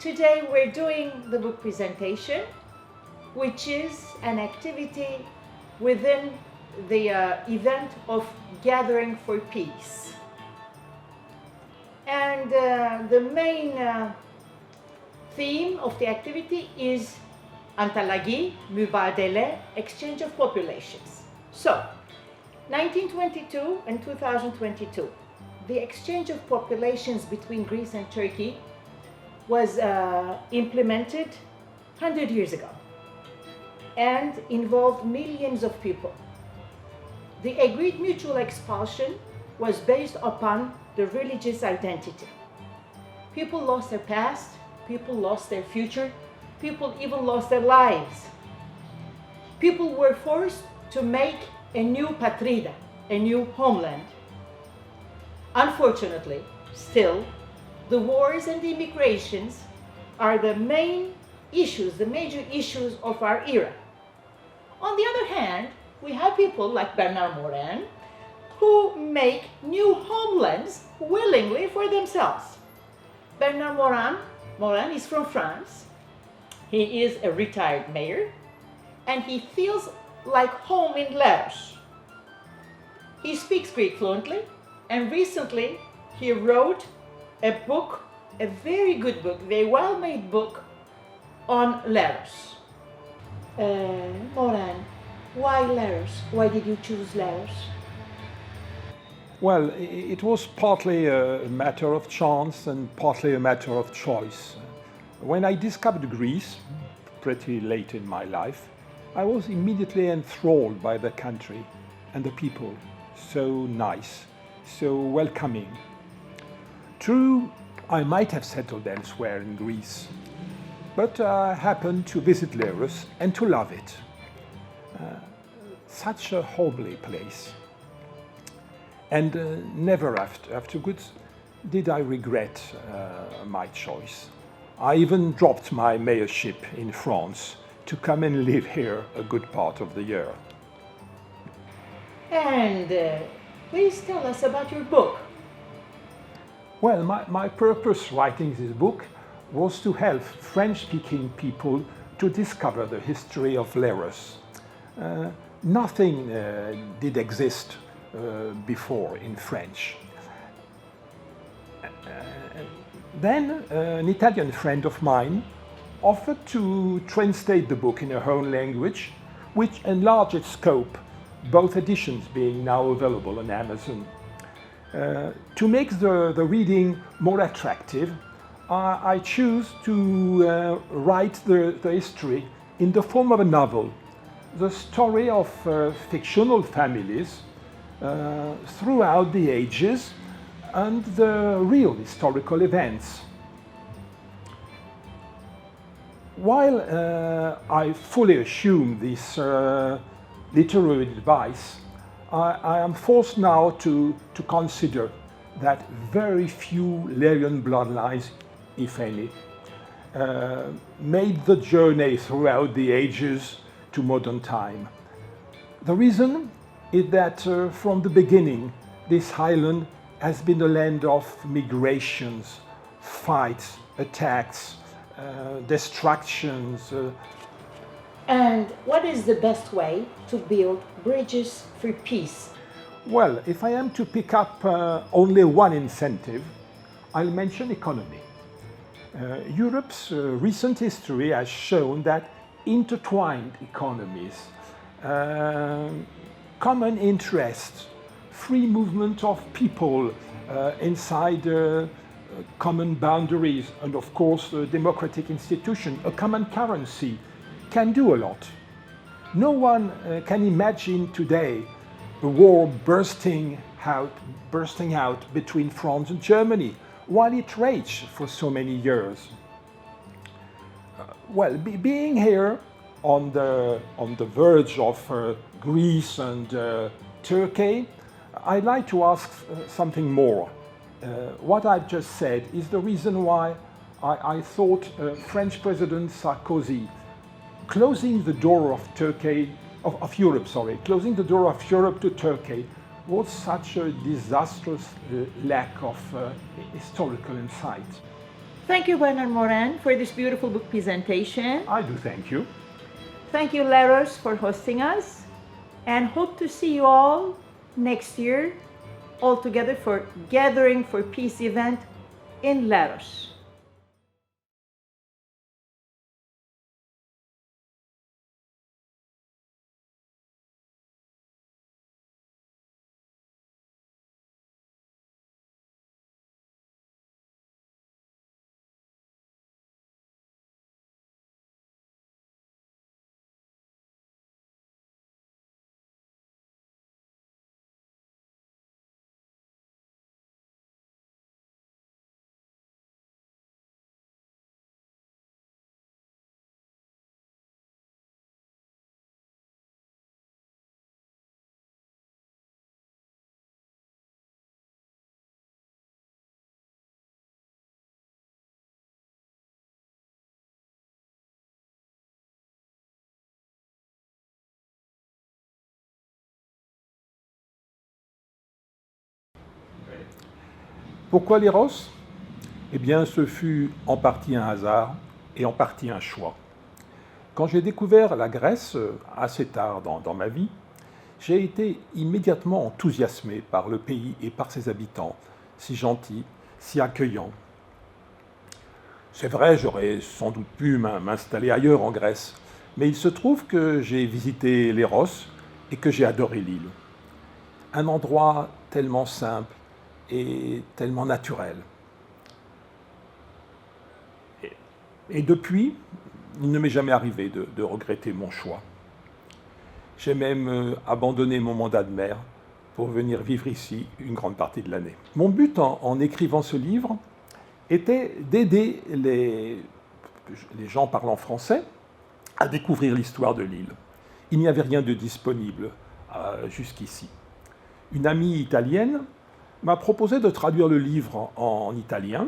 Today we're doing the book presentation, which is an activity within the event of Gathering for Peace. And the main theme of the activity is Antalagi, Mübadele, exchange of populations. So, 1922 and 2022, the exchange of populations between Greece and Turkey was implemented 100 years ago and involved millions of people. The agreed mutual expulsion was based upon the religious identity. People lost their past, people lost their future, people even lost their lives. People were forced to make a new patrida, a new homeland. Unfortunately, still, the wars and the immigrations are the main issues, the major issues of our era. On the other hand, we have people like Bernard Morin who make new homelands willingly for themselves. Bernard Morin is from France. He is a retired mayor and he feels like home in Laos. He speaks Greek fluently and recently he wrote a book, a very good book, very well-made book on Laos. Morin, why Laos? Why did you choose Laos? Well, it was partly a matter of chance and partly a matter of choice. When I discovered Greece, pretty late in my life, I was immediately enthralled by the country and the people. So nice, so welcoming. True, I might have settled elsewhere in Greece, but I happened to visit Leros and to love it. Such a homely place. And never afterwards did I regret my choice. I even dropped my mayorship in France to come and live here a good part of the year. And please tell us about your book. Well, my purpose writing this book was to help French-speaking people to discover the history of Leros. Nothing did exist before in French. Then an Italian friend of mine offered to translate the book in her own language, which enlarged its scope, both editions being now available on Amazon. To make the reading more attractive, I choose to write the history in the form of a novel, the story of fictional families throughout the ages and the real historical events. While I fully assume this literary advice, I am forced now to consider that very few Lerian bloodlines, if any, made the journey throughout the ages to modern time. The reason is that from the beginning, this island has been a land of migrations, fights, attacks, destructions. And what is the best way to build bridges for peace? Well, if I am to pick up only one incentive, I'll mention economy. Europe's recent history has shown that intertwined economies, common interests, free movement of people inside common boundaries, and of course a democratic institution, a common currency, can do a lot. No one can imagine today a war bursting out between France and Germany, while it raged for so many years. Well, being here on the verge of Greece and Turkey, I'd like to ask something more. What I've just said is the reason why I thought French President Sarkozy closing the door of closing the door of Europe to Turkey was such a disastrous lack of historical insight. Thank you, Bernard Morin, for this beautiful book presentation. I do thank you. Thank you, Leros, for hosting us, and hope to see you all next year, all together for Gathering for Peace event in Leros. Pourquoi Léros? Eh bien, ce fut en partie un hasard et en partie un choix. Quand j'ai découvert la Grèce assez tard dans ma vie, j'ai été immédiatement enthousiasmé par le pays et par ses habitants, si gentils, si accueillants. C'est vrai, j'aurais sans doute pu m'installer ailleurs en Grèce, mais il se trouve que j'ai visité Léros et que j'ai adoré l'île. Un endroit tellement simple et tellement naturel. Et depuis, il ne m'est jamais arrivé de regretter mon choix. J'ai même abandonné mon mandat de maire pour venir vivre ici une grande partie de l'année. Mon but en écrivant ce livre était d'aider les gens parlant français à découvrir l'histoire de l'île. Il n'y avait rien de disponible jusqu'ici. Une amie italienne m'a proposé de traduire le livre en italien,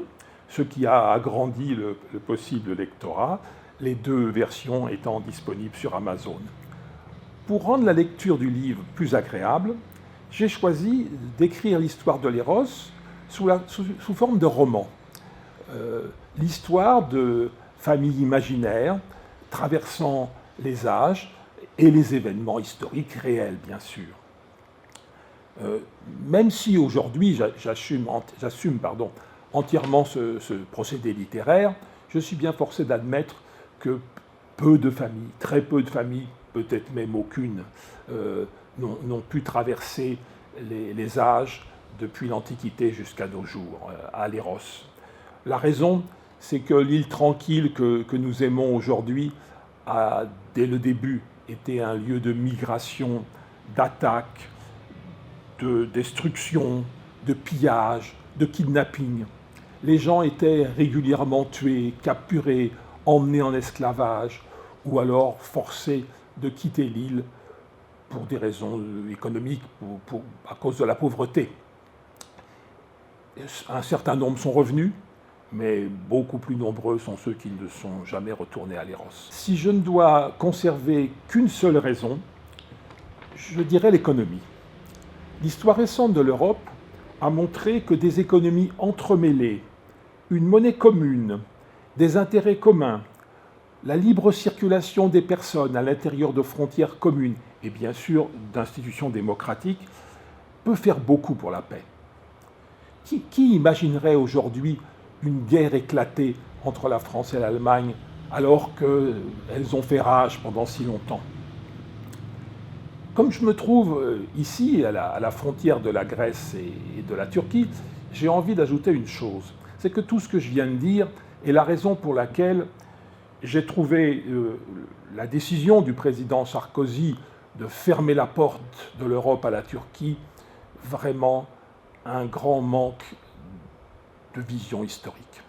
ce qui a agrandi le possible lectorat, les deux versions étant disponibles sur Amazon. Pour rendre la lecture du livre plus agréable, j'ai choisi d'écrire l'histoire de Léros sous forme de roman. L'histoire de familles imaginaires traversant les âges et les événements historiques réels, bien sûr. Même si aujourd'hui j'assume entièrement ce procédé littéraire, je suis bien forcé d'admettre que peu de familles, très peu de familles, peut-être même aucune, n'ont pu traverser les âges depuis l'Antiquité jusqu'à nos jours, à Léros. La raison, c'est que l'île tranquille que nous aimons aujourd'hui a, dès le début, été un lieu de migration, d'attaque, de destruction, de pillage, de kidnapping. Les gens étaient régulièrement tués, capturés, emmenés en esclavage, ou alors forcés de quitter l'île pour des raisons économiques, à cause de la pauvreté. Un certain nombre sont revenus, mais beaucoup plus nombreux sont ceux qui ne sont jamais retournés à Léros. Si je ne dois conserver qu'une seule raison, je dirais l'économie. L'histoire récente de l'Europe a montré que des économies entremêlées, une monnaie commune, des intérêts communs, la libre circulation des personnes à l'intérieur de frontières communes et bien sûr d'institutions démocratiques peut faire beaucoup pour la paix. Qui imaginerait aujourd'hui une guerre éclatée entre la France et l'Allemagne alors qu'elles ont fait rage pendant si longtemps? Comme je me trouve ici, à la frontière de la Grèce et de la Turquie, j'ai envie d'ajouter une chose. C'est que tout ce que je viens de dire est la raison pour laquelle j'ai trouvé la décision du président Sarkozy de fermer la porte de l'Europe à la Turquie vraiment un grand manque de vision historique.